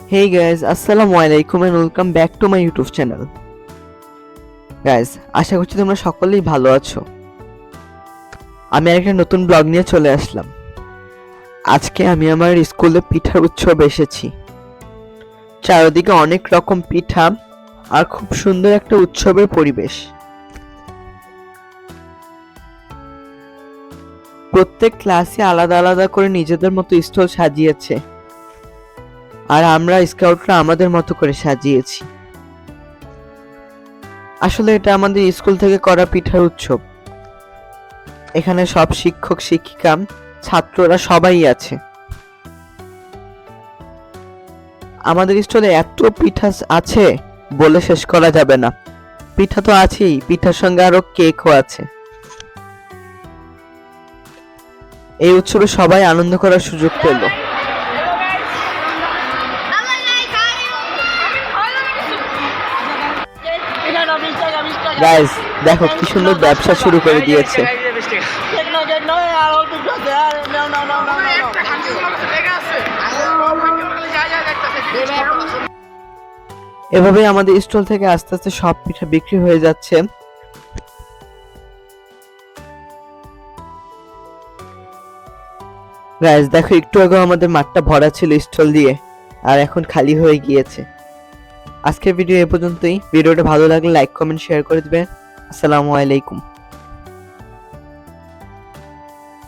Hey guys, Assalamu alaikum and welcome back to my YouTube channel. Guys, আশা করছি তোমরা সকলেই ভালো আছো। আমি একটা নতুন ব্লগ নিয়ে চলে আসলাম। আজকে আমি আমার স্কুলে পিঠার উৎসবে এসেছি। চারিদিকে অনেক রকম পিঠা আর খুব সুন্দর একটা উৎসবের পরিবেশ। প্রত্যেক ক্লাসে আলাদা আলাদা করে নিজেদের মতো স্টল সাজিয়েছে। আর আমরা স্কাউটরা আমাদের মতো করে সাজিয়েছি। আসলে এটা আমাদের স্কুল থেকে করা পিঠার উৎসব। এখানে সব শিক্ষক শিক্ষিকা ছাত্ররা সবাই আছে। আমাদের স্টলে এত পিঠা আছে বলে শেষ করা যাবে না। পিঠা তো আছেই, পিঠার সঙ্গে আরো কেকও আছে। এই উৎসবে সবাই আনন্দ করার সুযোগ পেল। গাইস দেখো কি সুন্দর ব্যবসা শুরু করে দিয়েছে। এভাবে আমাদের স্টল থেকে আস্তে আস্তে সব পিঠা বিক্রি হয়ে যাচ্ছে। গাইস দেখো একটু আগে আমাদের মাঠটা ভরা ছিল স্টল দিয়ে, আর এখন খালি হয়ে গিয়েছে। আজকের ভিডিও এ পর্যন্তই। ভিডিওটা ভালো লাগলে লাইক কমেন্ট শেয়ার করে দিবেন। আসসালামু আলাইকুম।